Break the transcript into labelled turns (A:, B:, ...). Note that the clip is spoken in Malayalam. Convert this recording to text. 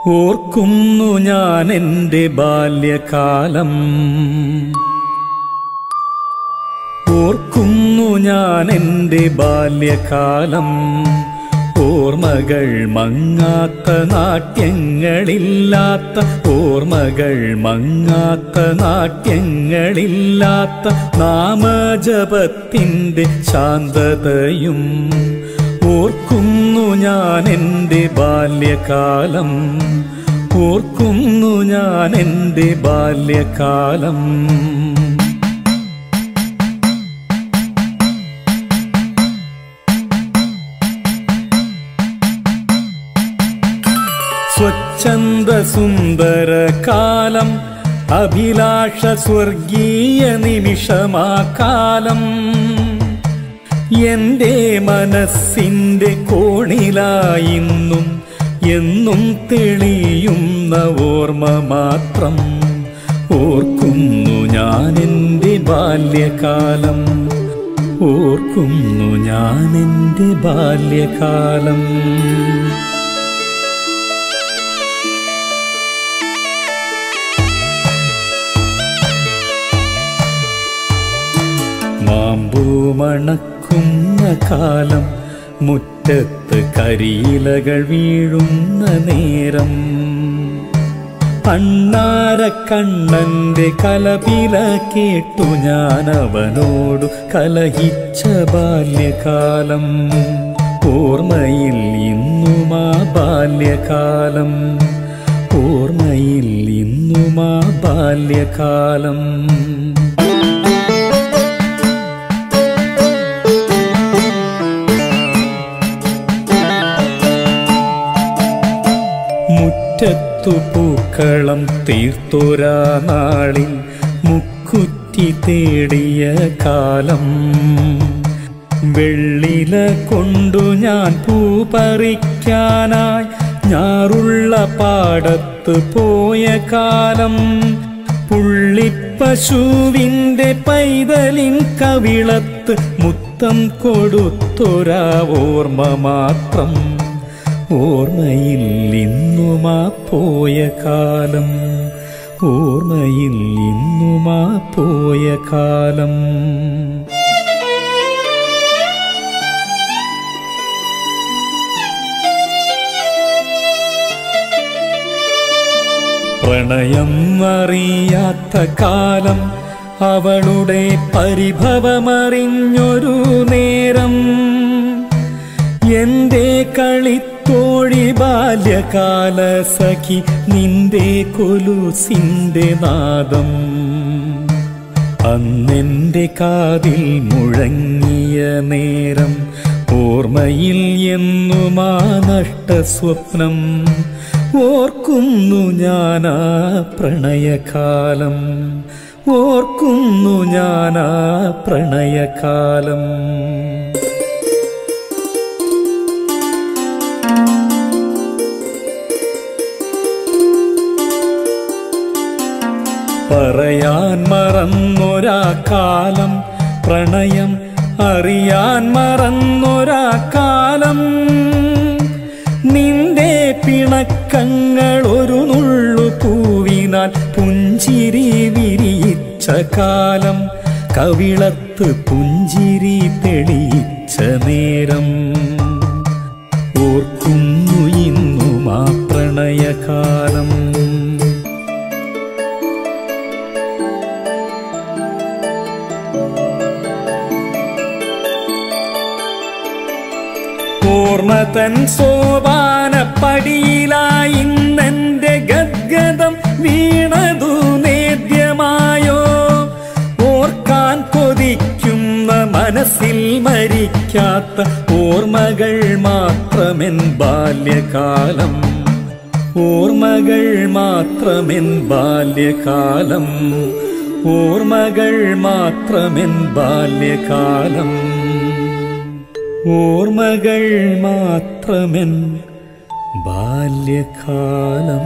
A: ഓർക്കുന്നു ഞാൻ എൻ്റെ ബാല്യകാലം, ഓർക്കുന്നു ഞാൻ എൻ്റെ ബാല്യകാലം. ഓർമ്മകൾ മങ്ങാത്ത നാട്യങ്ങളില്ലാത്ത, ഓർമ്മകൾ മങ്ങാത്ത നാട്യങ്ങളില്ലാത്ത നാമജപത്തിൻ്റെ ശാന്തതയും. ഓർക്കുന്നു ഞാൻ എൻ്റെ ബാല്യകാലം, ഓർക്കുന്നു ഞാൻ എൻ്റെ ബാല്യകാലം. സ്വച്ഛന്ദ സുന്ദര കാലം, അഭിലാഷ സ്വർഗീയ നിമിഷമാ കാലം. എൻ്റെ മനസ്സിൻ്റെ കോണിലായിന്നും എന്നും തെളിയുന്ന ഓർമ്മ മാത്രം. ഓർക്കുന്നു ഞാൻ എൻ്റെ ബാല്യകാലം, ഓർക്കുന്നു ഞാൻ എൻ്റെ ബാല്യകാലം. മാമ്പൂ മണക്കുന്ന കാലം, മുറ്റത്ത് കരിയിലകൾ വീഴുന്ന നേരം. അണ്ണാരക്കണ്ണന്റെ കലപില കേട്ടു ഞാൻ അവനോടു കലഹിച്ച ബാല്യകാലം. ഓർമ്മയിൽ ഇന്നുമാ ബാല്യകാലം, ഓർമ്മയിൽ ഇന്നുമാ ബാല്യകാലം. മുറ്റത്തു പൂക്കളം തീർത്തൊരാ നാളിൽ മുക്കുറ്റി തേടിയ കാലം. വെള്ളില കൊണ്ടു ഞാൻ പൂ പറിക്കാനായി ഞാറുള്ള പാടത്ത് പോയ കാലം. പുള്ളിപ്പശുവിൻ്റെ പൈതലിൻ കവിളത്ത് മുത്തം കൊടുത്തൊരാ ഓർമ്മ മാത്രം. ഓർമ്മയിൽ ഇന്നുമാ പോയ കാലം, ഓർമ്മയിൽ ഇന്നുമാ പോയ കാലം. പ്രണയം അറിയാത്ത കാലം, അവളുടെ പരിഭവമറിഞ്ഞൊരു നേരം. എൻ്റെ കളിത്തോഴി ബാല്യകാല സഖി, നിന്റെ കൊലുസിൻ്റെ നാദം അന്നെൻ്റെ കാതിൽ മുഴങ്ങിയ നേരം. ഓർമ്മയിൽ എന്നുമാ നഷ്ടസ്വപ്നം. ഓർക്കുന്നു ഞാനാ പ്രണയകാലം, ഓർക്കുന്നു ഞാനാ പ്രണയകാലം. പറയാൻ മറന്നൊരാ കാലം, പ്രണയം അറിയാൻ മറന്നൊരാ കാലം. നിന്റെ പിണക്കങ്ങൾ ഒരു നുള്ളു പൂവിനാൽ പുഞ്ചിരി വിരിയിച്ച കാലം. കവിളത്ത് പുഞ്ചിരി തെളിയിച്ച നേരം. ഓർക്കുന്നു ഇന്നും ആ പ്രണയകാലം. ഓർമ്മ തൻ സോപാനപ്പടിയിലായി ഇന്നെൻ്റെ ഗദ്ഗതം വീണതു നേദ്യമായോ. ഓർക്കാൻ കൊതിക്കുന്ന മനസ്സിൽ മരിക്കാത്ത ഓർമ്മകൾ മാത്രമെൻ ബാല്യകാലം, ഓർമ്മകൾ മാത്രമെൻ ബാല്യകാലം, ഓർമ്മകൾ മാത്രമെൻ ബാല്യകാലം, ഓർമ്മകൾ മാത്രമെൻ ബാല്യകാലം.